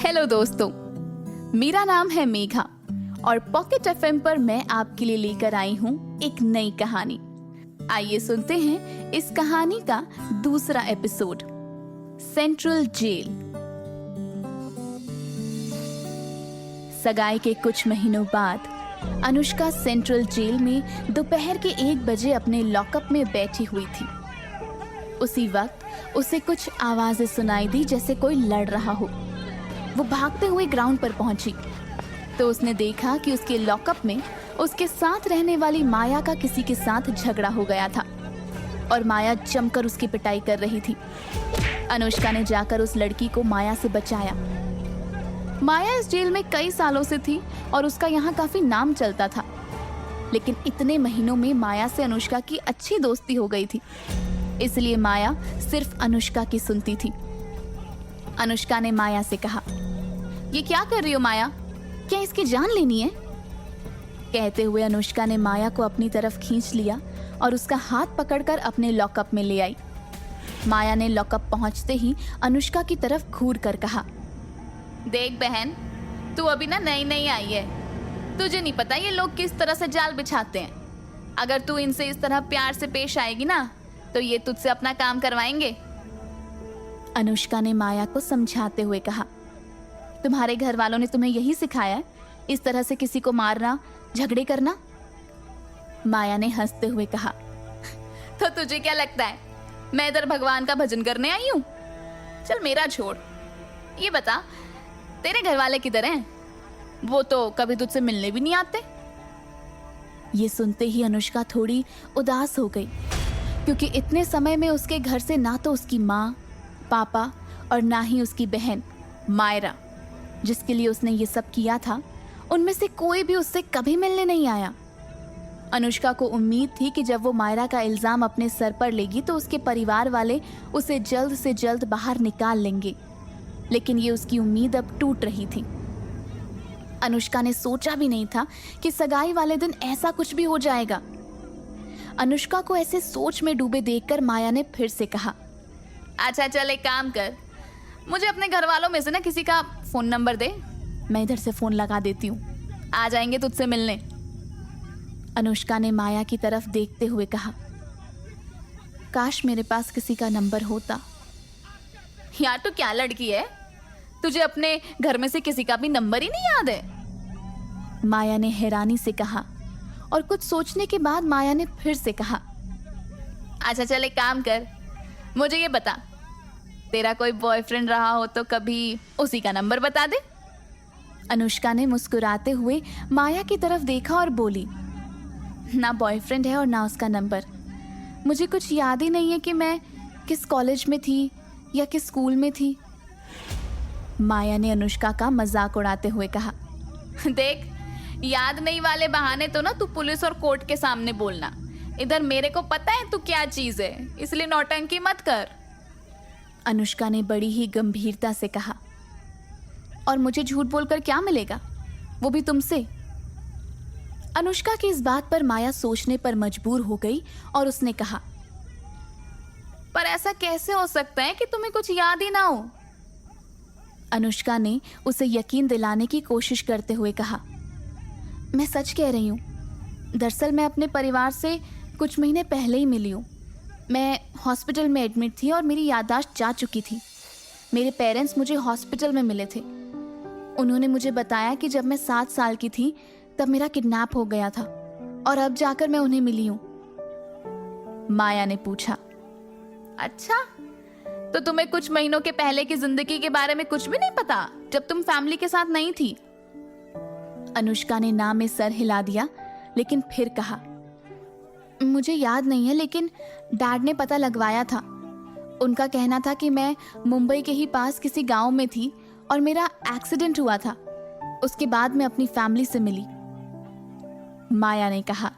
Hello दोस्तों, मेरा नाम है मेघा और पॉकेट एफएम पर मैं आपके लिए लेकर आई हूँ एक नई कहानी। आइए सुनते हैं इस कहानी का दूसरा एपिसोड, सेंट्रल जेल। सगाई के कुछ महीनों बाद अनुष्का सेंट्रल जेल में दोपहर के 1 बजे अपने लॉकअप में बैठी हुई थी। उसी वक्त उसे कुछ आवाजें सुनाई दी, जैसे कोई लड़ रहा हो। वो भागते हुए ग्राउंड पर पहुंची तो उसने देखा कि उसके लॉकअप में उसके साथ रहने वाली माया का किसी के साथ झगड़ा हो गया था और माया जमकर उसकी पिटाई कर रही थी। अनुष्का ने जाकर उस लड़की को माया से बचाया। माया इस जेल में कई सालों से थी और उसका यहाँ काफी नाम चलता था, लेकिन इतने महीनों में माया से अनुष्का की अच्छी दोस्ती हो गई थी, इसलिए माया सिर्फ अनुष्का की सुनती थी। अनुष्का ने माया से कहा, ये क्या कर रही हो माया, क्या इसकी जान लेनी है? कहते हुए अनुष्का ने माया को अपनी तरफ खींच लिया और उसका हाथ पकड़कर अपने लॉकअप में ले आई। माया ने लॉकअप पहुंचते ही अनुष्का की तरफ घूर कर कहा, देख बहन, तू अभी ना नई नई आई है, तुझे नहीं पता ये लोग किस तरह से जाल बिछाते हैं। अगर तू इनसे इस तरह प्यार से पेश आएगी ना तो ये तुझसे अपना काम करवाएंगे। अनुष्का ने माया को समझाते हुए कहा, तुम्हारे घर वालों ने तुम्हें यही सिखाया है, इस तरह से किसी को मारना, झगड़े करना? माया ने हंसते हुए कहा, तो तुझे क्या लगता है मैं इधर भगवान का भजन करने आई हूँ? चल मेरा छोड़, ये बता तेरे घर वाले किधर हैं? वो तो कभी तुझसे मिलने भी नहीं आते। ये सुनते ही अनुष्का थोड़ी उदास हो गई, क्योंकि इतने समय में उसके घर से ना तो उसकी माँ, पापा और ना ही उसकी बहन मायरा, जिसके लिए उसने ये सब किया था, उनमें से कोई भी उससे कभी मिलने नहीं आया। अनुष्का को उम्मीद थी कि जब वो मायरा का इल्जाम अपने सर पर लेगी तो उसके परिवार वाले उसे जल्द से जल्द बाहर निकाल लेंगे, लेकिन ये उसकी उम्मीद अब टूट रही थी। अनुष्का ने सोचा भी नहीं था कि सगाई वाले दिन ऐसा कुछ भी हो जाएगा। अनुष्का को ऐसे सोच में डूबे देखकर माया ने फिर से कहा, अच्छा चल एक काम कर, मुझे अपने घर वालों में से ना किसी का फोन नंबर दे, मैं इधर से फोन लगा देती हूँ, आ जाएंगे तुझसे मिलने। अनुष्का ने माया की तरफ देखते हुए कहा, काश मेरे पास किसी का नंबर होता। यार तू क्या लड़की है, तुझे अपने घर में से किसी का भी नंबर ही नहीं याद है? माया ने हैरानी से कहा और कुछ सोचने के बाद माया ने फिर से कहा, अच्छा चल एक काम कर, मुझे ये बता, तेरा कोई बॉयफ्रेंड रहा हो तो कभी उसी का नंबर बता दे। अनुष्का ने मुस्कुराते हुए माया की तरफ देखा और बोली, ना बॉयफ्रेंड है और ना उसका नंबर। मुझे कुछ याद ही नहीं है कि मैं किस कॉलेज में थी या किस स्कूल में थी। माया ने अनुष्का का मजाक उड़ाते हुए कहा, देख याद नहीं वाले बहाने तो ना तू पुलिस और कोर्ट के सामने बोलना, इधर मेरे को पता है तू क्या चीज है, इसलिए नौटंकी मत कर। अनुष्का ने बड़ी ही गंभीरता से कहा, और मुझे झूठ बोलकर क्या मिलेगा, वो भी तुमसे? अनुष्का की इस बात पर माया सोचने पर मजबूर हो गई और उसने कहा, पर ऐसा कैसे हो सकता है कि तुम्हें कुछ याद ही ना हो? अनुष्का ने उसे यकीन दिलाने की कोशिश करते हुए कहा, मैं सच कह रही हूँ, दरअसल मैं अपने परिवार से कुछ महीने पहले ही मिली हूँ। मैं हॉस्पिटल में एडमिट थी और मेरी याददाश्त जा चुकी थी। मेरे पेरेंट्स मुझे हॉस्पिटल में मिले थे। उन्होंने मुझे बताया कि जब मैं 7 साल की थी तब मेरा किडनैप हो गया था और अब जाकर मैं उन्हें मिली हूँ। माया ने पूछा, अच्छा तो तुम्हें कुछ महीनों के पहले की जिंदगी के बारे में कुछ भी नहीं पता, जब तुम फैमिली के साथ नहीं थी? अनुष्का ने ना में सर हिला दिया, लेकिन फिर कहा, मुझे याद नहीं है, लेकिन डैड ने पता लगवाया था। उनका कहना था कि मैं मुंबई के ही पास किसी गांव में थी और मेरा एक्सीडेंट हुआ था। उसके बाद मैं अपनी फैमिली से मिली। माया ने कहा,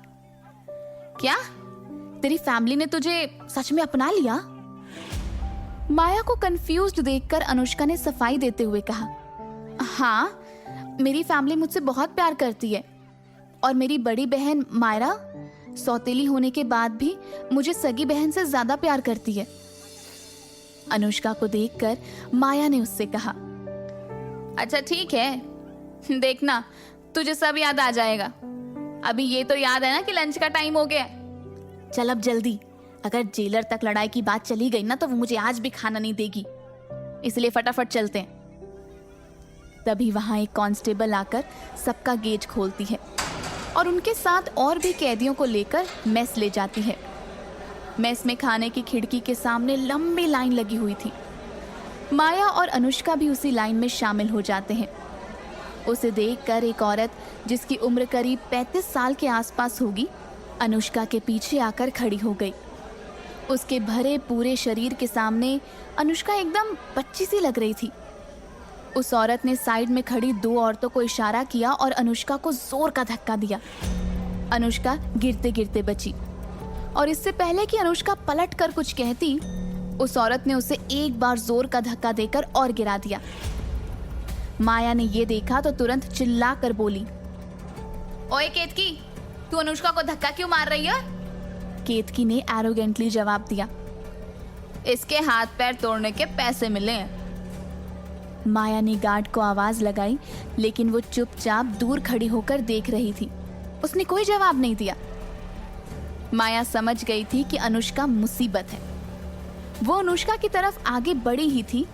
क्या तेरी फैमिली ने तुझे सच में अपना लिया? माया को कंफ्यूज्ड देखकर अनुष्का ने सफाई देते हुए कहा, हाँ, मेरी फैमिली मुझसे बहुत प्यार करती है और मेरी बड़ी बहन मायरा सौतेली होने के बाद भी मुझे सगी बहन से ज्यादा प्यार करती है। अनुष्का को देखकर माया ने उससे कहा, अच्छा ठीक है, देखना तुझे सब याद आ जाएगा। अभी ये तो याद है ना कि लंच का टाइम हो गया है। चल अब जल्दी, अगर जेलर तक लड़ाई की बात चली गई ना तो वो मुझे आज भी खाना नहीं देगी, इसलिए फटाफट चलते हैं। तभी वहां एक कांस्टेबल आकर सबका गेट खोलती है और उनके साथ और भी कैदियों को लेकर मेस ले जाती है। मेस में खाने की खिड़की के सामने लंबी लाइन लगी हुई थी। माया और अनुष्का भी उसी लाइन में शामिल हो जाते हैं। उसे देखकर एक औरत जिसकी उम्र करीब 35 साल के आसपास होगी, अनुष्का के पीछे आकर खड़ी हो गई। उसके भरे पूरे शरीर के सामने अनुष्का एकदम बच्ची सी लग रही थी। उस औरत ने साइड में खड़ी 2 औरतों को इशारा किया और अनुष्का को जोर का धक्का दिया। अनुष्का गिरते गिरते बची और इससे पहले कि अनुष्का पलट कर कुछ कहती, उस औरत ने उसे एक बार जोर का धक्का देकर और गिरा दिया। माया ने ये देखा तो तुरंत चिल्ला कर बोली, ओए केतकी, तू अनुष्का को धक्का क्यों मार रही है? केतकी ने एरोगेंटली जवाब दिया, इसके हाथ पैर तोड़ने के पैसे मिले हैं। माया ने गार्ड को आवाज लगाई, लेकिन वो चुपचाप दूर खड़ी होकर देख रही थी। उसने कोई जवाब नहीं दिया। माया समझ गई थी कि अनुष्का मुसीबत है। वो अनुष्का की तरफ आगे बढ़ी ही थी,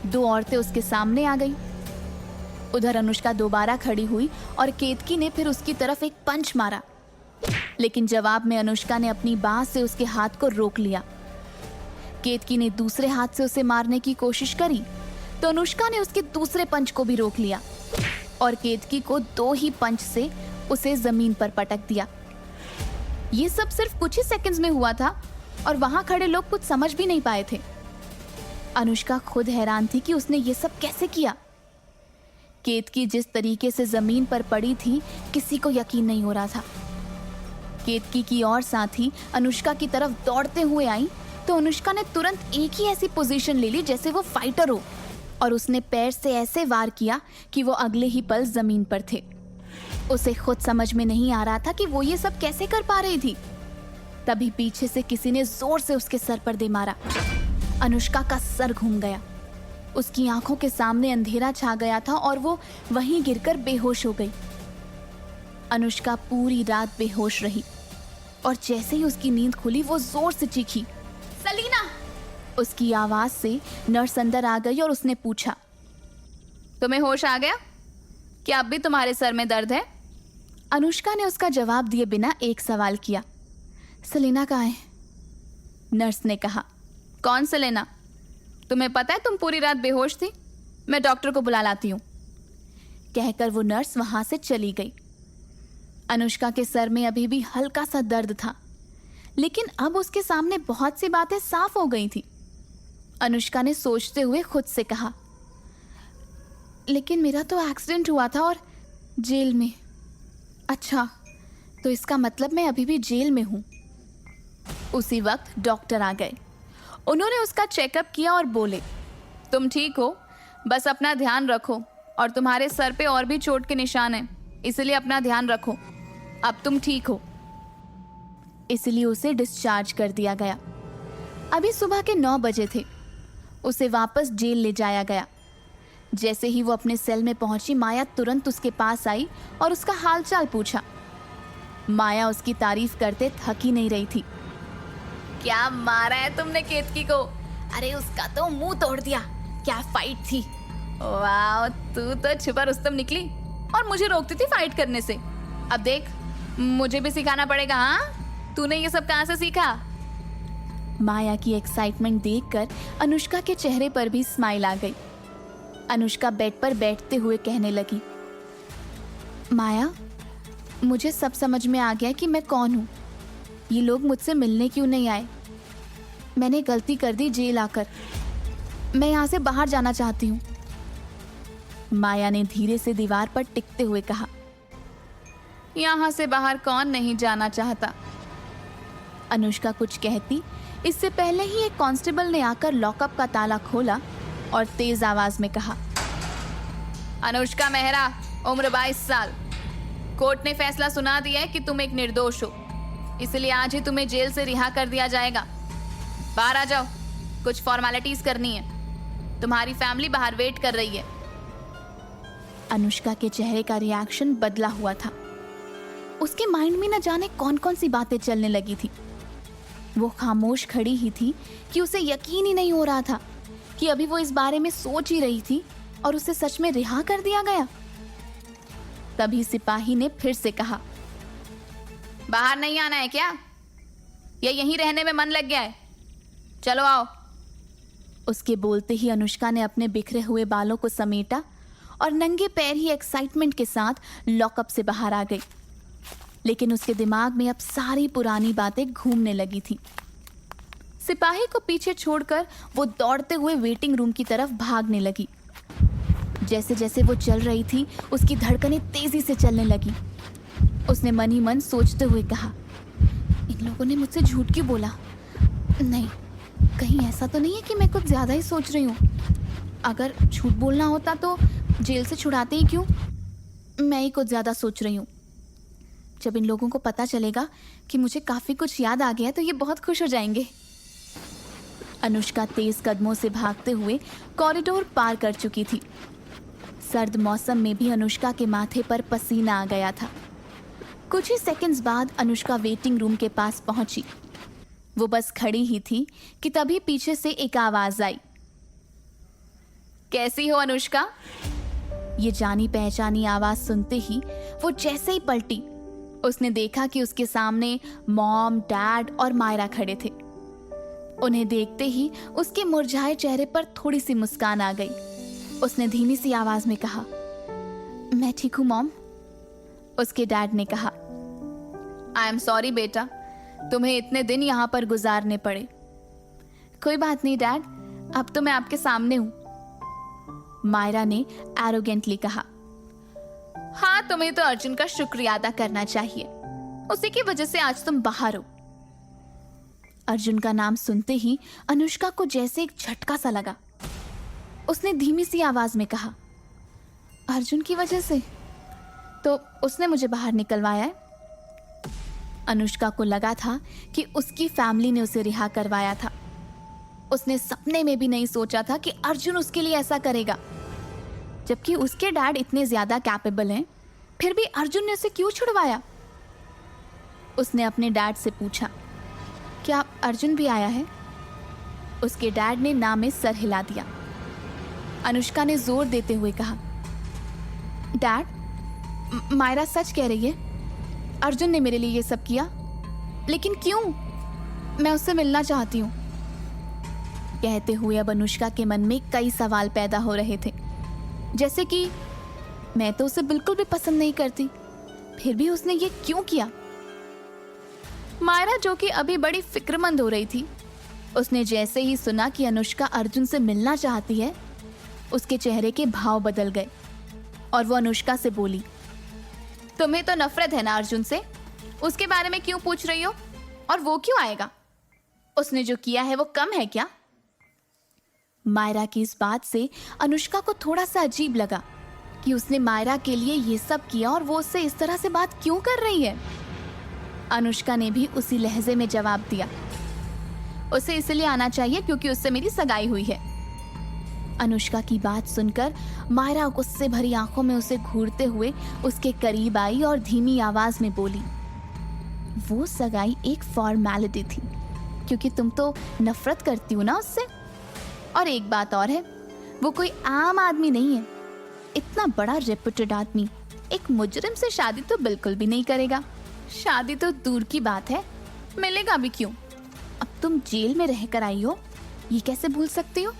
2 औरतें उसके सामने आ गई। उधर अनुष्का दोबारा खड़ी हुई और केतकी ने फिर उसकी तरफ एक पंच मारा, लेकिन जवाब में अनुष्का ने अपनी बाह से उसके हाथ को रोक लिया। केतकी ने दूसरे हाथ से उसे मारने की कोशिश करी तो अनुष्का ने उसके दूसरे पंच को भी रोक लिया और केतकी को 2 ही पंच से उसे जमीन पर पटक दिया। ये सब सिर्फ कुछ ही सेकंड्स में हुआ था और वहां खड़े लोग कुछ समझ भी नहीं पाए थे। अनुष्का खुद हैरान थी कि उसने ये सब कैसे किया। केतकी जिस तरीके से जमीन पर पड़ी थी, किसी को यकीन नहीं हो रहा था। केतकी की और साथी अनुष्का की तरफ दौड़ते हुए आई तो अनुष्का ने तुरंत एक ही ऐसी पोजीशन ले ली जैसे वो फाइटर हो, और उसने पैर से ऐसे वार किया कि वो अगले ही पल जमीन पर थे। उसे खुद समझ में नहीं आ रहा था कि वो ये सब कैसे कर पा रही थी। तभी पीछे से किसी ने जोर से उसके सर पर दे मारा। अनुष्का का सर घूम गया, उसकी आंखों के सामने अंधेरा छा गया था और वो वहीं गिरकर बेहोश हो गई। अनुष्का पूरी रात बेहोश रही और जैसे ही उसकी नींद खुली वो जोर से चीखी, सलीना। उसकी आवाज से नर्स अंदर आ गई और उसने पूछा, तुम्हें होश आ गया? क्या अब भी तुम्हारे सर में दर्द है? अनुष्का ने उसका जवाब दिए बिना एक सवाल किया, सलीना कहाँ है? नर्स ने कहा, कौन सलीना? तुम्हें पता है तुम पूरी रात बेहोश थी? मैं डॉक्टर को बुला लाती हूँ। कहकर वो नर्स वहां से चली गई। अनुष्का के सर में अभी भी हल्का सा दर्द था, लेकिन अब उसके सामने बहुत सी बातें साफ हो गई थी। अनुष्का ने सोचते हुए खुद से कहा, लेकिन मेरा तो एक्सीडेंट हुआ था और जेल में। अच्छा, तो इसका मतलब मैं अभी भी जेल में हूँ। उसी वक्त डॉक्टर आ गए। उन्होंने उसका चेकअप किया और बोले, तुम ठीक हो, बस अपना ध्यान रखो और तुम्हारे सर पे और भी चोट के निशान हैं, इसलिए अपना ध्यान रखो। अब तुम ठीक हो। इसलिए उसे डिस्चार्ज कर दिया गया। अभी सुबह के 9 बजे थे। उसे वापस जेल ले जाया गया। जैसे ही वो अपने सेल में पहुंची, माया तुरंत उसके पास आई और उसका हालचाल पूछा। माया उसकी तारीफ करते थक ही नहीं रही थी। क्या मारा है तुमने केतकी को? अरे उसका तो मुंह तोड़ दिया। क्या फाइट थी! वाह, तू तो छुपा रुस्तम निकली और मुझे रोकती थी फाइट करने से। अब देख, मुझे भी सिखाना पड़ेगा। हाँ, तूने ये सब कहाँ से सीखा? माया की एक्साइटमेंट देखकर अनुष्का के चेहरे पर भी स्माइल आ गई। अनुष्का बेड पर बैठते हुए कहने लगी, माया, मुझे सब समझ में आ गया कि मैं कौन हूँ। ये लोग मुझसे मिलने क्यों नहीं आए? मैंने गलती कर दी जेल आकर। मैं यहाँ से बाहर जाना चाहती हूँ। माया ने धीरे से दीवार पर टिकते हुए कहा, यहाँ से बाहर कौन नहीं जाना चाहता? अनुष्का कुछ कहती, इससे पहले ही एक कांस्टेबल ने आकर लॉकअप का ताला खोला और तेज आवाज में कहा, अनुष्का मेहरा, उम्र 22 साल। कोर्ट ने फैसला सुना दिया है कि तुम एक निर्दोष हो, इसलिए आज ही तुम्हें जेल से रिहा कर दिया जाएगा। बाहर आ जाओ, कुछ फॉर्मेलिटीज करनी है। तुम्हारी फैमिली बाहर वेट कर रही है। अनुष्का के चेहरे का रिएक्शन बदला हुआ था। उसके माइंड में न जाने कौन कौन सी बातें चलने लगी थी। वो खामोश खड़ी ही थी कि उसे यकीन ही नहीं हो रहा था कि अभी वो इस बारे में सोच ही रही थी और उसे सच में रिहा कर दिया गया। तभी सिपाही ने फिर से कहा, बाहर नहीं आना है क्या? या यहीं रहने में मन लग गया है? चलो आओ। उसके बोलते ही अनुष्का ने अपने बिखरे हुए बालों को समेटा और नंगे पैर ही एक्साइटमेंट के साथ लॉकअप से बाहर आ गई। लेकिन उसके दिमाग में अब सारी पुरानी बातें घूमने लगी थी। सिपाही को पीछे छोड़कर वो दौड़ते हुए वेटिंग रूम की तरफ भागने लगी। जैसे जैसे वो चल रही थी, उसकी धड़कनें तेजी से चलने लगी। उसने मन ही मन सोचते हुए कहा, इन लोगों ने मुझसे झूठ क्यों बोला? नहीं, कहीं ऐसा तो नहीं है कि मैं कुछ ज्यादा ही सोच रही हूँ। अगर झूठ बोलना होता तो जेल से छुड़ाते ही क्यों? मैं ही कुछ ज्यादा सोच रही हूँ। जब इन लोगों को पता चलेगा कि मुझे काफी कुछ याद आ गया तो ये बहुत खुश हो जाएंगे। अनुष्का तेज कदमों से भागते हुए कॉरिडोर पार कर चुकी थी। सर्द मौसम में भी अनुष्का के माथे पर पसीना आ गया था। कुछ ही सेकंड्स बाद अनुष्का वेटिंग रूम के पास पहुंची। वो बस खड़ी ही थी कि तभी पीछे से एक आवाज आई, कैसी हो अनुष्का? ये जानी पहचानी आवाज सुनते ही वो जैसे ही पलटी, उसने देखा कि उसके सामने मॉम, डैड और मायरा खड़े थे। उन्हें देखते ही उसके मुरझाए चेहरे पर थोड़ी सी मुस्कान आ गई। उसने धीमी सी आवाज में कहा, मैं ठीक हूं मॉम। उसके डैड ने कहा, आई एम सॉरी बेटा, तुम्हें इतने दिन यहाँ पर गुजारने पड़े। कोई बात नहीं डैड, अब तो मैं आपके सामने हूं, मायरा ने एरोगेंटली कहा। हाँ, तुम्हें तो अर्जुन का शुक्रिया अदा करना चाहिए, उसी की वजह से आज तुम बाहर हो। अर्जुन का नाम सुनते ही अनुष्का को जैसे एक झटका सा लगा। उसने धीमी सी आवाज में कहा, अर्जुन की वजह से? तो उसने मुझे बाहर निकलवाया है? अनुष्का को लगा था कि उसकी फैमिली ने उसे रिहा करवाया था। उसने सपने में भी नहीं सोचा था कि अर्जुन उसके लिए ऐसा करेगा, जबकि उसके डैड इतने ज्यादा कैपेबल हैं, फिर भी अर्जुन ने उसे क्यों छुड़वाया? उसने अपने डैड से पूछा, क्या अर्जुन भी आया है? उसके डैड ने ना में सर हिला दिया। अनुष्का ने जोर देते हुए कहा, डैड, मायरा सच कह रही है, अर्जुन ने मेरे लिए ये सब किया। लेकिन क्यों? मैं उससे मिलना चाहती हूँ। कहते हुए अब अनुष्का के मन में कई सवाल पैदा हो रहे थे, जैसे कि मैं तो उसे बिल्कुल भी पसंद नहीं करती, फिर भी उसने ये क्यों किया? मायरा, जो कि अभी बड़ी फिक्रमंद हो रही थी, उसने जैसे ही सुना कि अनुष्का अर्जुन से मिलना चाहती है, उसके चेहरे के भाव बदल गए और वो अनुष्का से बोली, तुम्हें तो नफरत है ना अर्जुन से? उसके बारे में क्यों पूछ रही हो? और वो क्यों आएगा? उसने जो किया है वो कम है क्या? मायरा की इस बात से अनुष्का को थोड़ा सा अजीब लगा कि उसने मायरा के लिए ये सब किया और वो उससे इस तरह से बात क्यों कर रही है। अनुष्का ने भी उसी लहजे में जवाब दिया, उसे इसलिए आना चाहिए क्योंकि उससे मेरी सगाई हुई है। अनुष्का की बात सुनकर मायरा गुस्से भरी आंखों में उसे घूरते हुए उसके करीब आई और धीमी आवाज में बोली, वो सगाई एक फॉर्मेलिटी थी, क्योंकि तुम तो नफरत करती हो ना उससे। और एक बात और है, वो कोई आम आदमी नहीं है। इतना बड़ा रेप्यूटेड आदमी एक मुजरिम से शादी तो बिल्कुल भी नहीं करेगा। शादी तो दूर की बात है, मिलेगा भी क्यों? अब तुम जेल में रहकर आई हो, ये कैसे भूल सकती हो?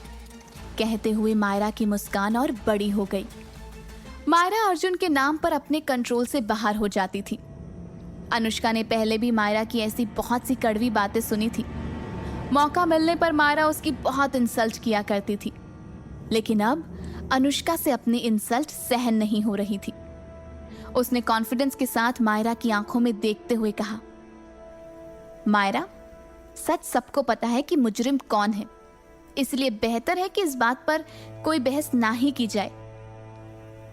कहते हुए मायरा की मुस्कान और बड़ी हो गई। मायरा अर्जुन के नाम पर अपने कंट्रोल से बाहर हो जाती थी। अनुष्का ने पहले भी मायरा की ऐसी बहुत सी कड़वी बातें सुनी थी। मौका मिलने पर मायरा उसकी बहुत इंसल्ट किया करती थी, लेकिन अब अनुष्का से अपनी इंसल्ट सहन नहीं हो रही थी। उसने कॉन्फिडेंस के साथ मायरा की आंखों में देखते हुए कहा, मायरा, सच सबको पता है कि मुजरिम कौन है, इसलिए बेहतर है कि इस बात पर कोई बहस ना ही की जाए।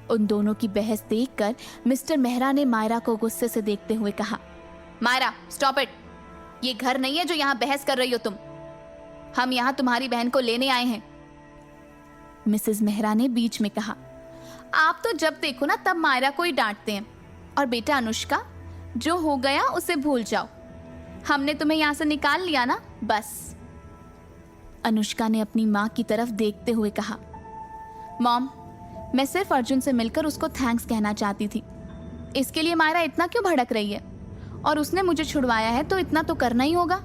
उन दोनों की बहस देखकर मिस्टर मेहरा ने मायरा को गुस्से से देखते हुए कहा, मायरा, स्टॉप इट। ये घर नहीं है जो यहाँ बहस कर रही हो तुम। हम यहाँ तुम्हारी बहन को लेने आए हैं। मिसेस मेहरा ने बीच में कहा। आप तो जब देखो ना तब मायरा को ही डांटते हैं। और बेटा अनुष्का, जो हो गया उसे भूल जाओ। हमने तुम्हें यहाँ से निकाल लिया ना, बस। अनुष्का ने अपनी माँ की तरफ देखते हुए कहा, मॉम, मैं सिर्फ अर्जुन से मिलकर उसको थैंक्स कहना चाहती थी। इसके लिए मायरा इतना क्यों भड़क रही है? और उसने मुझे छुड़वाया है तो इतना तो करना ही होगा।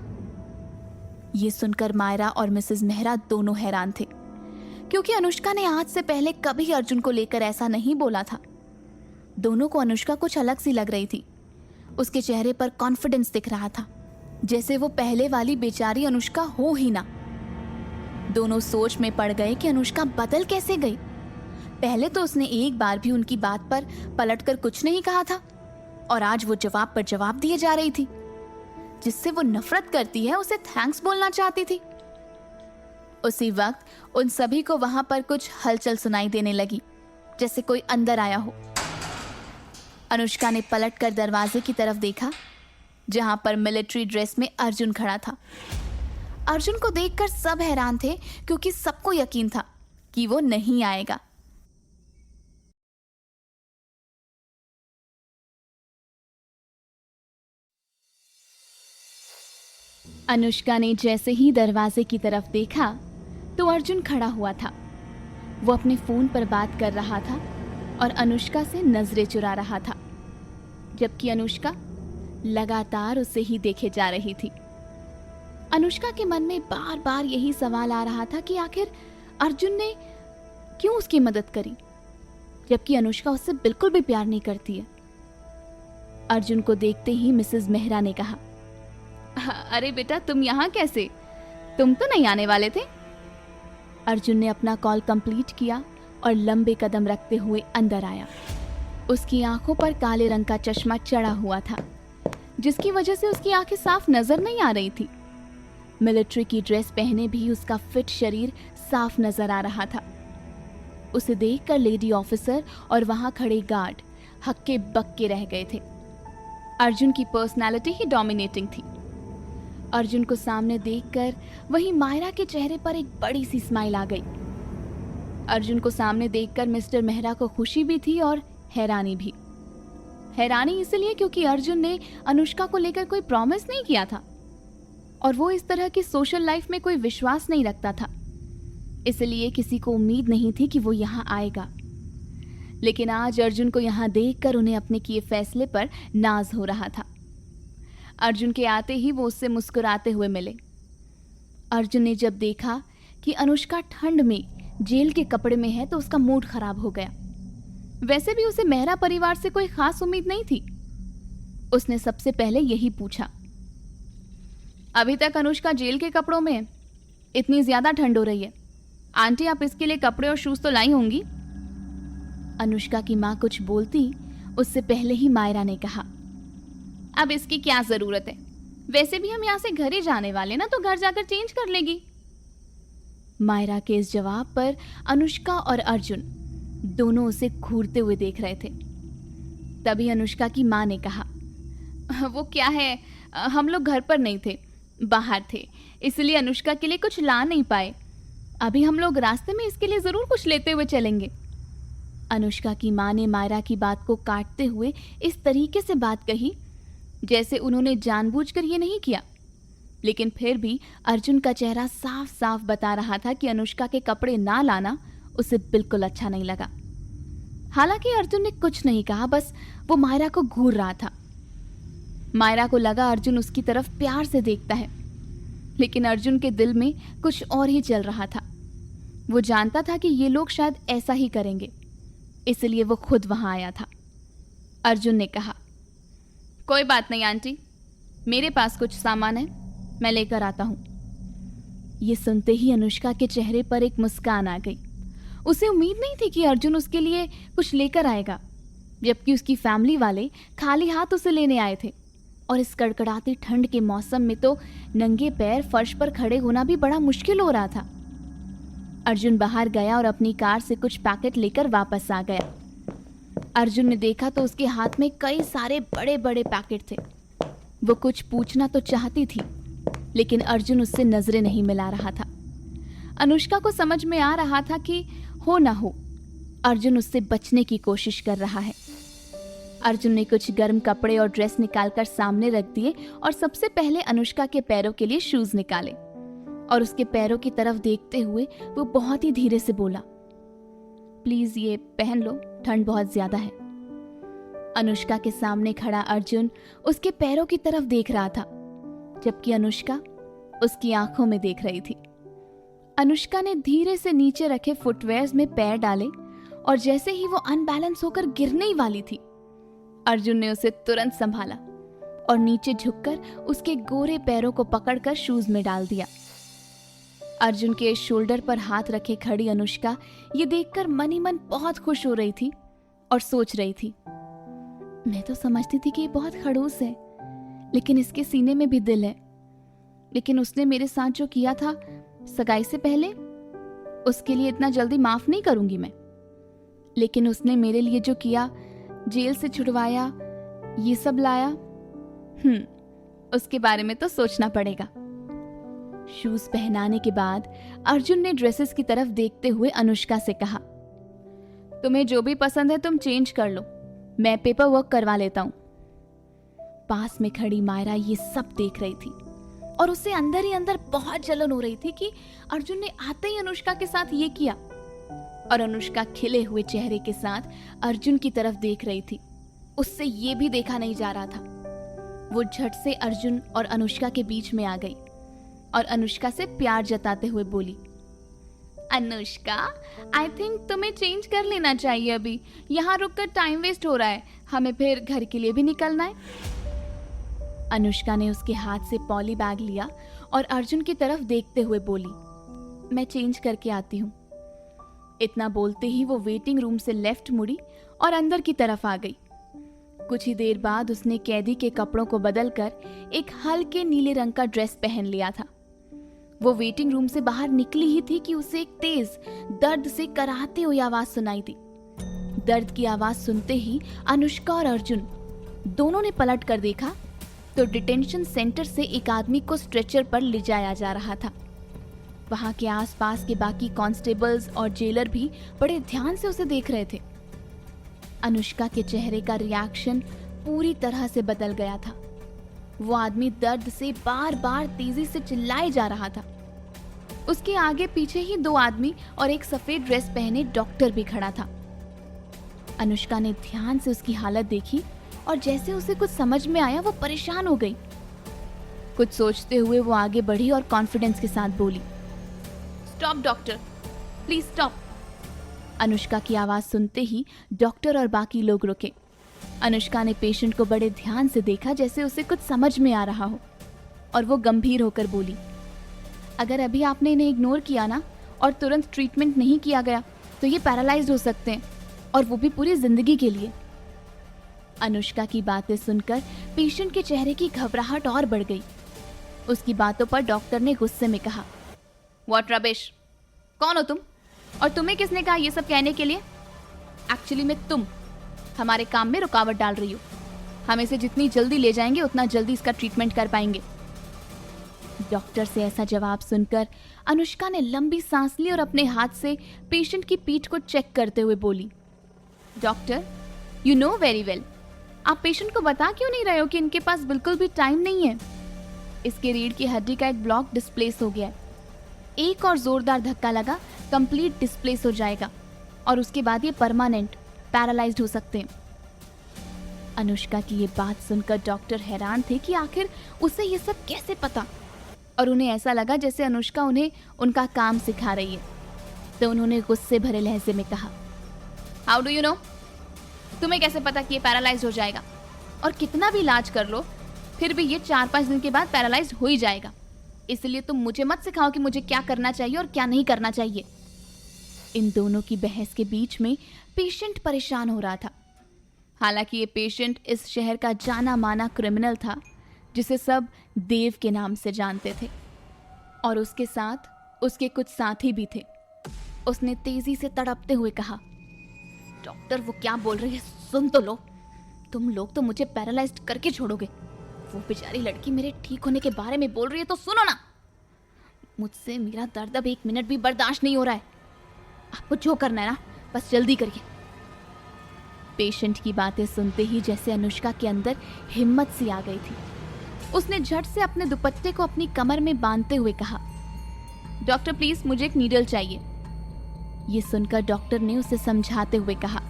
ये सुनकर मायरा और मिसेस मेहरा दोनों हैरान थे, क्योंकि अनुष्का ने आज से पहले कभी अर्जुन को लेकर ऐसा नहीं बोला था। दोनों को अनुष्का कुछ अलग सी लग रही थी। उसके चेहरे पर कॉन्फिडेंस दिख रहा था, जैसे वो पहले वाली बेचारी अनुष्का हो ही ना। दोनों सोच में पड़ गए कि अनुष्का बदल कैसे गई। पहले तो उसने एक बार भी उनकी बात पर पलटकर कुछ नहीं कहा था, और आज वो जवाब पर जवाब दिए जा रही थी। जिससे वो नफरत करती है उसे थैंक्स बोलना चाहती थी। उसी वक्त उन सभी को वहां पर कुछ हलचल सुनाई देने लगी, जैसे कोई अंदर आया हो। अनुष्का ने पलटकर दरवाजे की तरफ देखा, जहां पर मिलिट्री ड्रेस में अर्जुन खड़ा था। अर्जुन को देखकर सब हैरान थे, क्योंकि सबको यकीन था कि वो नहीं आएगा। अनुष्का ने जैसे ही दरवाजे की तरफ देखा तो अर्जुन खड़ा हुआ था। वो अपने फोन पर बात कर रहा था और अनुष्का से नजरें चुरा रहा था, जबकि अनुष्का लगातार उसे ही देखे जा रही थी। अनुष्का के मन में बार बार यही सवाल आ रहा था कि आखिर अर्जुन ने क्यों उसकी मदद करी, जबकि अनुष्का उससे बिल्कुल भी प्यार नहीं करती है। अर्जुन को देखते ही मिसेस मेहरा ने कहा, अरे बेटा, तुम यहाँ कैसे? तुम तो नहीं आने वाले थे। अर्जुन ने अपना कॉल कंप्लीट किया और लंबे कदम रखते हुए अंदर आया। उसकी आंखों पर काले रंग का चश्मा चढ़ा हुआ था, जिसकी वजह से उसकी आंखें साफ नजर नहीं आ रही थी। मिलिट्री की ड्रेस पहने भी उसका फिट शरीर साफ नजर आ रहा था। उसे देखकर लेडी ऑफिसर और वहां खड़े गार्ड हक्के बक्के रह गए थे। अर्जुन की पर्सनालिटी ही डोमिनेटिंग थी। अर्जुन को सामने देखकर वहीं मायरा के चेहरे पर एक बड़ी सी स्माइल आ गई। अर्जुन को सामने देखकर मिस्टर मेहरा को खुशी भी थी और हैरानी भी। हैरानी इसलिए क्योंकि अर्जुन ने अनुष्का को लेकर कोई प्रॉमिस नहीं किया था, और वो इस तरह की सोशल लाइफ में कोई विश्वास नहीं रखता था। इसलिए किसी को उम्मीद नहीं थी कि वो यहाँ आएगा। लेकिन आज अर्जुन को यहाँ देखकर उन्हें अपने किए फैसले पर नाज हो रहा था। अर्जुन के आते ही वो उससे मुस्कुराते हुए मिले। अर्जुन ने जब देखा कि अनुष्का ठंड में जेल के कपड़े में है तो उसका मूड खराब हो गया। वैसे भी उसे मेहरा परिवार से कोई खास उम्मीद नहीं थी। उसने सबसे पहले यही पूछा, अभी तक अनुष्का जेल के कपड़ों में है? इतनी ज्यादा ठंड हो रही है। आंटी, आप इसके लिए कपड़े और शूज तो लाई होंगी। अनुष्का की माँ कुछ बोलती उससे पहले ही मायरा ने कहा, अब इसकी क्या जरूरत है? वैसे भी हम यहाँ से घर ही जाने वाले ना, तो घर जाकर चेंज कर लेगी। मायरा के इस जवाब पर अनुष्का और अर्जुन दोनों उसे घूरते हुए देख रहे थे। तभी अनुष्का की माँ ने कहा, वो क्या है, हम लोग घर पर नहीं थे, बाहर थे, इसलिए अनुष्का के लिए कुछ ला नहीं पाए। अभी हम लोग रास्ते में इसके लिए जरूर कुछ लेते हुए चलेंगे। अनुष्का की माँ ने मायरा की बात को काटते हुए इस तरीके से बात कही जैसे उन्होंने जानबूझकर ये नहीं किया। लेकिन फिर भी अर्जुन का चेहरा साफ साफ बता रहा था कि अनुष्का के कपड़े ना लाना उसे बिल्कुल अच्छा नहीं लगा। हालांकि अर्जुन ने कुछ नहीं कहा, बस वो मायरा को घूर रहा था। मायरा को लगा अर्जुन उसकी तरफ प्यार से देखता है, लेकिन अर्जुन के दिल में कुछ और ही चल रहा था। वो जानता था कि ये लोग शायद ऐसा ही करेंगे, इसलिए वो खुद वहां आया था। अर्जुन ने कहा, कोई बात नहीं आंटी, मेरे पास कुछ सामान है, मैं लेकर आता हूं। ये सुनते ही अनुष्का के चेहरे पर एक मुस्कान आ गई। उसे उम्मीद नहीं थी कि अर्जुन उसके लिए कुछ लेकर आएगा, जबकि उसकी फैमिली वाले खाली हाथ उसे लेने आए थे। और इस कड़कड़ाती ठंड के मौसम में तो नंगे पैर फर्श पर खड़े होना भी बड़ा मुश्किल हो रहा था। अर्जुन बाहर गया और अपनी कार से कुछ पैकेट लेकर वापस आ गया। अर्जुन ने देखा तो उसके हाथ में कई सारे बड़े बड़े पैकेट थे। वो कुछ पूछना तो चाहती थी, लेकिन अर्जुन उससे नजरें नहीं मिला रहा था। अनुष्का को समझ में आ रहा था कि हो ना हो अर्जुन उससे बचने की कोशिश कर रहा है। अर्जुन ने कुछ गर्म कपड़े और ड्रेस निकालकर सामने रख दिए और सबसे पहले अनुष्का के पैरों के लिए शूज निकाले और उसके पैरों की तरफ देखते हुए वो बहुत ही धीरे से बोला, प्लीज ये पहन लो, ठंड बहुत ज्यादा है। अनुष्का के सामने खड़ा अर्जुन उसके पैरों की तरफ देख रहा था, जबकि अनुष्का उसकी आंखों में देख रही थी। अनुष्का ने धीरे से नीचे रखे फुटवेयर्स में पैर डाले और जैसे ही वो अनबैलेंस होकर गिरने ही वाली थी, अर्जुन ने उसे तुरंत संभाला और नीचे झुककर उसके गोरे पैरों को पकड़कर शूज में डाल दिया। अर्जुन के शोल्डर पर हाथ रखे खड़ी अनुष्का ये देखकर मन ही मन बहुत खुश हो रही थी और सोच रही थी, मैं तो समझती थी कि ये बहुत खड़ूस है, लेकिन इसके सीने में भी दिल है। लेकिन उसने मेरे साथ जो किया था सगाई से पहले, उसके लिए इतना जल्दी माफ नहीं करूंगी मैं। लेकिन उसने मेरे लिए जो किया, जेल से छुड़वाया, ये सब लाया, उसके बारे में तो सोचना पड़ेगा। शूज पहनाने के बाद अर्जुन ने ड्रेसेस की तरफ देखते हुए अनुष्का से कहा, तुम्हें जो भी पसंद है तुम चेंज कर लो, मैं पेपर वर्क करवा लेता हूं। पास में खड़ी मायरा ये सब देख रही थी और उसे अंदर ही अंदर बहुत जलन हो रही थी कि अर्जुन ने आते ही अनुष्का के साथ ये किया। और अनुष्का खिले हुए चेहरे के साथ अर्जुन की तरफ देख रही थी, उससे ये भी देखा नहीं जा रहा था। वो झट से अर्जुन और अनुष्का के बीच में आ गई और अनुष्का से प्यार जताते हुए बोली, अनुष्का, आई थिंक तुम्हें चेंज कर लेना चाहिए, अभी यहाँ रुककर टाइम वेस्ट हो रहा है, हमें फिर घर के लिए भी निकलना है। अनुष्का ने उसके हाथ से पॉली बैग लिया और अर्जुन की तरफ देखते हुए बोली, मैं चेंज करके आती हूँ। इतना बोलते ही वो वेटिंग रूम से लेफ्ट मुड़ी और अंदर की तरफ आ गई। कुछ ही देर बाद उसने कैदी के कपड़ों को बदलकर एक हल्के नीले रंग का ड्रेस पहन लिया था। वो वेटिंग रूम से बाहर निकली ही थी कि उसे एक तेज दर्द से कराहती हुई आवाज सुनाई दी। दर्द की आवाज सुनते ही अनुष्का और अर्जुन दोनों ने पलट कर देखा तो डिटेंशन सेंटर से एक आदमी को स्ट्रेचर पर ले जाया जा रहा था। वहां के आसपास के बाकी कांस्टेबल्स और जेलर भी बड़े ध्यान से उसे देख रहे थे। अनुष्का के चेहरे का रिएक्शन पूरी तरह से बदल गया था। वो आदमी दर्द से बार बार तेजी से चिल्लाए जा रहा था। उसके आगे पीछे ही दो आदमी और एक सफेद ड्रेस पहने डॉक्टर भी खड़ा था। अनुष्का ने ध्यान से उसकी हालत देखी और जैसे उसे कुछ समझ में आया वो परेशान हो गई। कुछ सोचते हुए वो आगे बढ़ी और कॉन्फिडेंस के साथ बोली, stop doctor, please stop. Anushka की आवाज सुनते ही डॉक्टर और बाकी लोग रुके। अनुष्का ने पेशेंट को बड़े ध्यान से देखा जैसे उसे कुछ समझ में आ रहा हो और वो गंभीर होकर बोली, अगर अभी आपने इन्हें इग्नोर किया ना और तुरंत ट्रीटमेंट नहीं किया गया तो ये पैरालाइज्ड हो सकते हैं, और वो भी पूरी जिंदगी के लिए। अनुष्का की बातें सुनकर पेशेंट के चेहरे की घबराहट और बढ़ गई। उसकी बातों पर डॉक्टर ने गुस्से में कहा, व्हाट रबिश, कौन हो तुम और तुम्हें किसने कहा ये सब कहने के लिए? एक्चुअली में तुम हमारे काम में रुकावट डाल रही हो। हम इसे जितनी जल्दी ले जाएंगे उतना जल्दी इसका ट्रीटमेंट कर पाएंगे। डॉक्टर से ऐसा जवाब सुनकर अनुष्का ने लंबी सांस ली और अपने हाथ से पेशेंट की पीठ को चेक करते हुए बोली, doctor, you know very well, आप पेशेंट को बता क्यों नहीं रहे हो कि इनके पास बिल्कुल भी टाइम नहीं है। इसके रीढ़ की हड्डी का एक ब्लॉक डिस्प्लेस हो गया है। एक और जोरदार धक्का लगा, कंप्लीट डिस्प्लेस हो जाएगा और उसके बाद ये परमानेंट पैरालाइज्ड हो सकते हैं। अनुष्का की ये बात सुनकर डॉक्टर हैरान थे कि आखिर उसे ये सब कैसे पता, और उन्हें ऐसा लगा जैसे अनुष्का उन्हें उनका काम सिखा रही है। तो उन्होंने गुस्से भरे लहजे में कहा, हाउ डू यू नो, तुम्हें कैसे पता कि ये पैरालाइज्ड हो जाएगा? और कितना भी इलाज कर लो फिर भी ये 4-5 दिन के बाद पैरालाइज्ड हो ही जाएगा। इसलिए तुम मुझे मत सिखाओ कि मुझे क्या करना चाहिए और क्या नहीं करना चाहिए। इन दोनों की बहस के बीच में पेशेंट परेशान हो रहा था। हालांकि ये पेशेंट इस शहर का जाना माना क्रिमिनल था जिसे सब देव के नाम से जानते थे, और उसके साथ उसके कुछ साथी भी थे। उसने तेजी से तड़पते हुए कहा, डॉक्टर वो क्या बोल रही है सुन तो लो, तुम लोग तो मुझे पैरालाइज्ड करके छोड़ोगे। वो बेचारी लड़की मेरे ठीक होने के बारे में बोल रही है तो सुनो ना। मुझसे मेरा दर्द अब 1 मिनट भी बर्दाश्त नहीं हो रहा है। आपको जो करना है ना बस जल्दी करिए। पेशेंट की बातें सुनते ही जैसे अनुष्का के अंदर हिम्मत सी आ गई थी। उसने झट से अपने दुपट्टे को अपनी कमर में बांधते हुए कहा, डॉक्टर प्लीज मुझे एक नीडल चाहिए। ये सुनकर डॉक्टर ने उसे समझाते हुए कहा,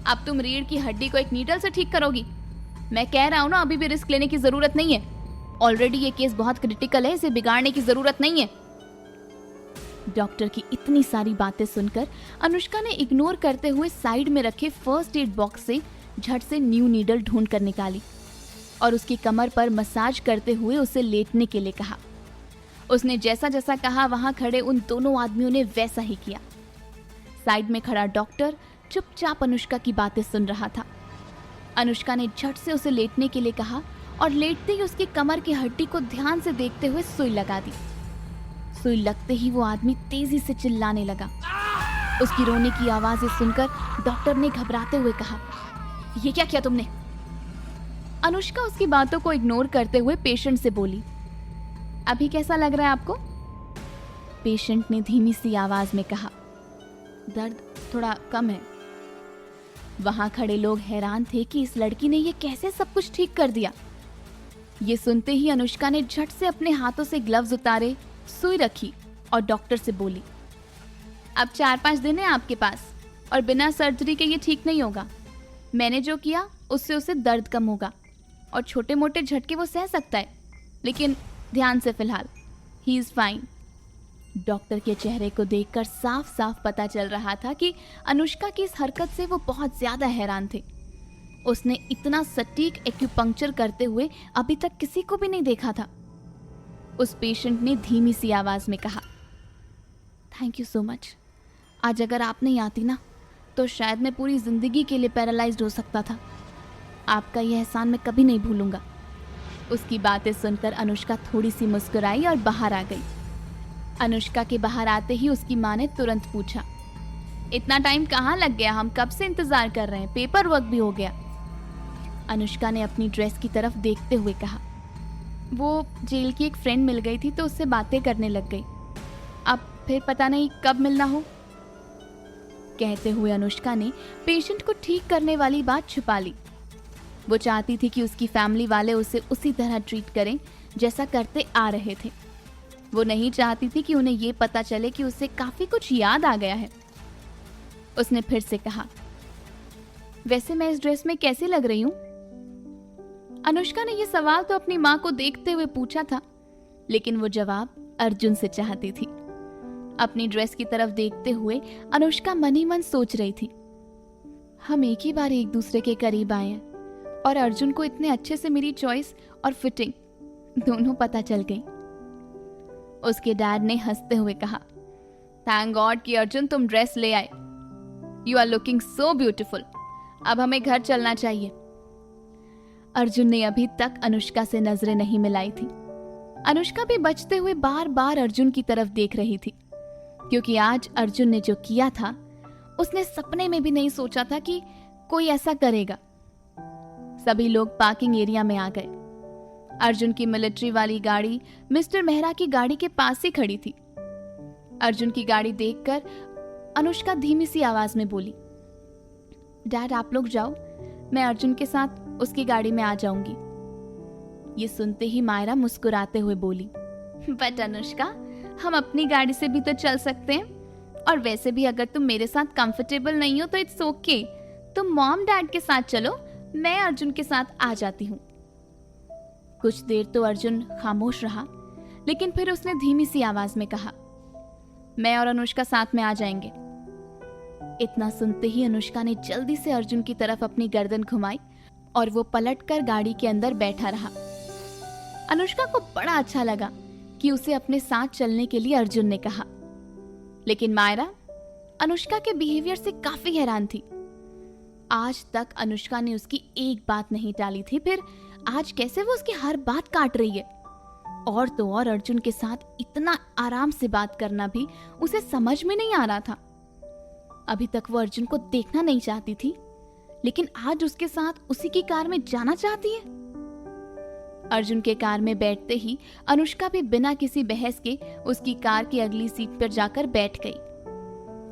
अब तुम रीढ़ की हड्डी को एक नीडल से ठीक करोगी? मैं कह रहा हूं ना, अभी भी रिस्क लेने की जरूरत नहीं है। ऑलरेडी ये केस बहुत क्रिटिकल है, इसे बिगाड़ने की जरूरत नहीं है। डॉक्टर की इतनी सारी बातें सुनकर अनुष्का ने इग्नोर करते हुए साइड में रखे फर्स्ट एड बॉक्स से झट से न्यू नीडल ढूंढ कर निकाली और उसकी कमर पर मसाज करते हुए उसे लेटने के लिए कहा। उसने जैसा जैसा कहा वहां खड़े उन दोनों आदमियों ने वैसा ही किया। साइड में खड़ा डॉक्टर चुपचाप अनुष्का की बातें सुन रहा था। अनुष्का ने झट से उसे लेटने के लिए कहा और लेटते ही उसकी कमर की हड्डी को ध्यान से देखते हुए सुई लगा दी। सुई लगते ही वो आदमी तेजी से चिल्लाने लगा। उसकी रोने की आवाजें सुनकर डॉक्टर ने घबराते हुए कहा, ये क्या किया तुमने? अनुष्का उसकी बातों को इग्नोर करते हुए पेशेंट से बोली, अभी कैसा लग रहा है आपको? पेशेंट ने धीमी सी आवाज में कहा, दर्द थोड़ा कम है। वहां खड़े लोग हैरान थे कि इस लड़की ने ये कैसे सब कुछ ठीक कर दिया। ये सुनते ही अनुष्का ने झट से अपने हाथों से ग्लव्स उतारे, सुई रखी और डॉक्टर से बोली, अब 4-5 दिन है आपके पास और बिना सर्जरी के ये ठीक नहीं होगा। मैंने जो किया उससे उसे दर्द कम होगा और छोटे मोटे झटके वो सह सकता है, लेकिन ध्यान से फिलहाल ही इज फाइन। डॉक्टर के चेहरे को देखकर साफ साफ पता चल रहा था कि अनुष्का की इस हरकत से वो बहुत ज्यादा हैरान थे। उसने इतना सटीक एक्यूपंक्चर करते हुए अभी तक किसी को भी नहीं देखा था। उस पेशेंट ने धीमी सी आवाज में कहा, थैंक यू सो मच। आज अगर आप नहीं आती ना तो शायद मैं पूरी जिंदगी के लिए पैरालाइज्ड हो सकता था। आपका यह एहसान मैं कभी नहीं भूलूंगा। उसकी बातें सुनकर अनुष्का थोड़ी सी मुस्कुराई और बाहर आ गई। अनुष्का के बाहर आते ही उसकी माँ ने तुरंत पूछा, इतना टाइम कहाँ लग गया? हम कब से इंतजार कर रहे हैं, पेपर वर्क भी हो गया। अनुष्का ने अपनी ड्रेस की तरफ देखते हुए कहा, वो जेल की एक फ्रेंड मिल गई थी तो उससे बातें करने लग गई। अब फिर पता नहीं कब मिलना हो। कहते हुए अनुष्का ने पेशेंट को ठीक करने वाली बात छुपा ली। वो चाहती थी कि उसकी फैमिली वाले उसे उसी तरह ट्रीट करें जैसा करते आ रहे थे। वो नहीं चाहती थी कि उन्हें ये पता चले कि उसे काफी कुछ याद आ गया है। उसने फिर से कहा, वैसे मैं इस ड्रेस में कैसी लग रही हूं? अनुष्का ने यह सवाल तो अपनी मां को देखते हुए पूछा था, लेकिन वो जवाब अर्जुन से चाहती थी। अपनी ड्रेस की तरफ देखते हुए अनुष्का मन ही मन सोच रही थी, हम एक ही बार एक दूसरे के करीब आए हैं और अर्जुन को इतने अच्छे से मेरी चॉइस और फिटिंग दोनों पता चल गई। उसके डैड ने हंसते हुए कहा, थैंक गॉड कि अर्जुन तुम ड्रेस ले आए। You are looking so beautiful. अब हमें घर चलना चाहिए। अर्जुन ने अभी तक अनुष्का से नजरें नहीं मिलाई थी। अनुष्का भी बचते हुए बार बार अर्जुन की तरफ देख रही थी, क्योंकि आज अर्जुन ने जो किया था उसने सपने में भी नहीं सोचा था कि कोई ऐसा करेगा। सभी लोग पार्किंग एरिया में आ गए। अर्जुन की मिलिट्री वाली गाड़ी मिस्टर मेहरा की गाड़ी के पास ही खड़ी थी। अर्जुन की गाड़ी देखकर अनुष्का धीमी सी आवाज में बोली, डैड आप लोग जाओ, मैं अर्जुन के साथ उसकी गाड़ी में आ जाऊंगी। ये सुनते ही मायरा मुस्कुराते हुए बोली, बट अनुष्का हम अपनी गाड़ी से भी तो चल सकते हैं, और वैसे भी अगर तुम मेरे साथ कंफर्टेबल नहीं हो तो इट्स ओके, तुम मॉम डैड के साथ चलो, मैं अर्जुन के साथ आ जाती हूँ। कुछ देर तो अर्जुन खामोश रहा, लेकिन फिर उसने धीमी सी आवाज में कहा, मैं और अनुष्का साथ में आ जाएंगे। इतना सुनते ही अनुष्का ने जल्दी से अर्जुन की तरफ अपनी गर्दन घुमाई और वो पलटकर गाड़ी के अंदर बैठा रहा। अनुष्का को बड़ा अच्छा लगा कि उसे अपने साथ चलने के लिए अर्जुन ने कहा, लेकिन मायरा अनुष्का के बिहेवियर से काफी हैरान थी। आज तक अनुष्का ने उसकी एक बात नहीं टाली थी, फिर आज कैसे वो उसकी हर बात काट रही है। और तो और अर्जुन के साथ इतना आराम से बात करना भी उसे समझ में नहीं आ रहा था। अभी तक वो अर्जुन को देखना नहीं चाहती थी, लेकिन आज उसके साथ उसी की कार में जाना चाहती है। अर्जुन के कार में बैठते ही अनुष्का भी बिना किसी बहस के उसकी कार की अगली सीट पर जाकर बैठ गई।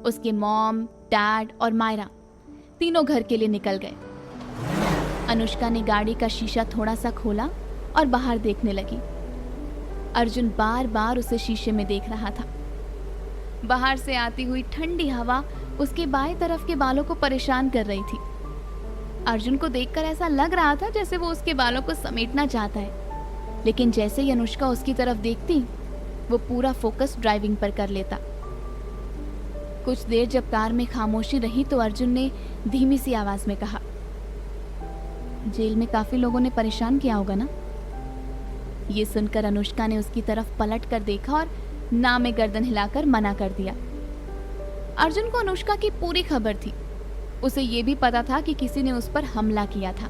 उसके मॉम, डैड और मायरा तीनों घर के लिए निकल गए। अनुष्का ने गाड़ी का शीशा थोड़ा सा खोला और बाहर देखने लगी। अर्जुन बार बार उसे शीशे में देख रहा था। बाहर से आती हुई ठंडी हवा उसके बाएं तरफ के बालों को परेशान कर रही थी। अर्जुन को देखकर ऐसा लग रहा था जैसे वो उसके बालों को समेटना चाहता है, लेकिन जैसे ही अनुष्का उसकी तरफ देखती वो पूरा फोकस ड्राइविंग पर कर लेता। कुछ देर जब कार में खामोशी रही तो अर्जुन ने धीमी सी आवाज में कहा, जेल में काफी लोगों ने परेशान किया होगा ना? ये सुनकर अनुष्का ने उसकी तरफ पलट कर देखा और ना में गर्दन हिलाकर मना कर दिया। अर्जुन को अनुष्का की पूरी खबर थी। उसे ये भी पता था कि किसी ने उस पर हमला किया था।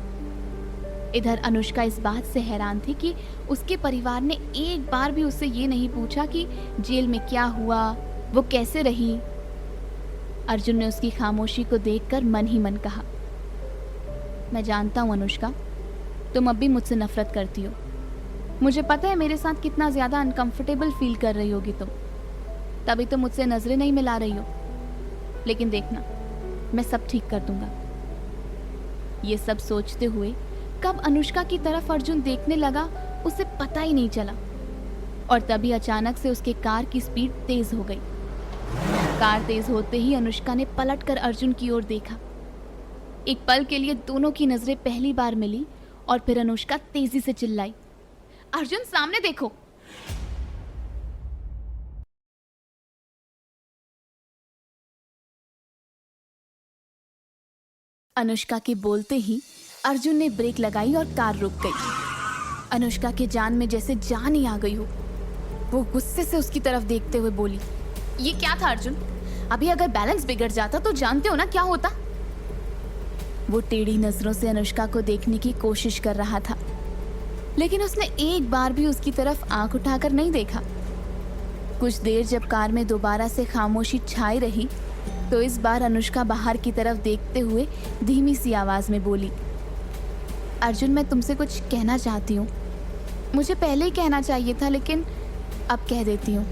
इधर अनुष्का इस बात से हैरान थी कि उसके परिवार ने एक बार भी उससे ये नहीं पूछा कि जेल में क्या हुआ, वो कैसे रही। अर्जुन ने उसकी खामोशी को देखकर मन ही मन कहा, मैं जानता हूं अनुष्का, तुम अब भी मुझसे नफरत करती हो। मुझे पता है मेरे साथ कितना ज्यादा अनकंफर्टेबल फील कर रही होगी तुम, तभी तो मुझसे नजरें नहीं मिला रही हो। लेकिन देखना, मैं सब ठीक कर दूंगा। ये सब सोचते हुए कब अनुष्का की तरफ अर्जुन देखने लगा उसे पता ही नहीं चला, और तभी अचानक से उसके कार की स्पीड तेज हो गई। कार तेज होते ही अनुष्का ने पलटकर अर्जुन की ओर देखा। एक पल के लिए दोनों की नजरें पहली बार मिली और फिर अनुष्का तेजी से चिल्लाई, अर्जुन सामने देखो। अनुष्का के बोलते ही अर्जुन ने ब्रेक लगाई और कार रुक गई। अनुष्का के जान में जैसे जान ही आ गई हो। वो गुस्से से उसकी तरफ देखते हुए बोली, ये क्या था अर्जुन? अभी अगर बैलेंस बिगड़ जाता तो जानते हो ना क्या होता? वो टेढ़ी नजरों से अनुष्का को देखने की कोशिश कर रहा था, लेकिन उसने एक बार भी उसकी तरफ आंख उठाकर नहीं देखा। कुछ देर जब कार में दोबारा से खामोशी छाई रही तो इस बार अनुष्का बाहर की तरफ देखते हुए धीमी सी आवाज में बोली, अर्जुन मैं तुमसे कुछ कहना चाहती हूँ। मुझे पहले ही कहना चाहिए था, लेकिन अब कह देती हूँ।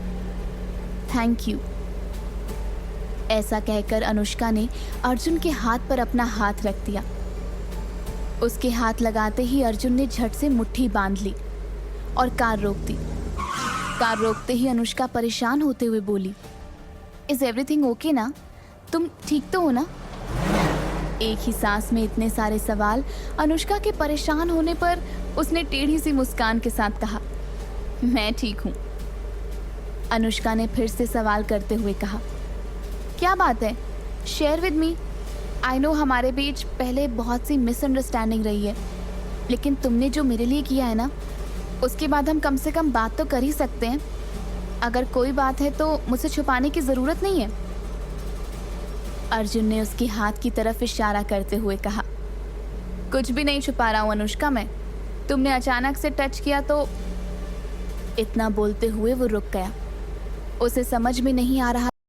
Thank you. ऐसा कहकर अनुष्का ने अर्जुन के हाथ पर अपना हाथ रख दिया। उसके हाथ लगाते ही अर्जुन ने झट से मुट्ठी बांध ली और कार रोक दी। कार रोकते ही अनुष्का परेशान होते हुए बोली, इज एवरीथिंग ओके ना? तुम ठीक तो हो ना? एक ही सांस में इतने सारे सवाल। अनुष्का के परेशान होने पर उसने टेढ़ी सी मुस्कान के साथ कहा, मैं ठीक हूँ। अनुष्का ने फिर से सवाल करते हुए कहा, क्या बात है? Share with me. I know हमारे बीच पहले बहुत सी मिसअंडरस्टैंडिंग रही है, लेकिन तुमने जो मेरे लिए किया है ना, उसके बाद हम कम से कम बात तो कर ही सकते हैं। अगर कोई बात है तो मुझसे छुपाने की ज़रूरत नहीं है। अर्जुन ने उसके हाथ की तरफ इशारा करते हुए कहा, कुछ भी नहीं छुपा रहा हूँ अनुष्का मैं। तुमने अचानक से टच किया तो। इतना बोलते हुए वो रुक गया। उसे समझ में नहीं आ रहा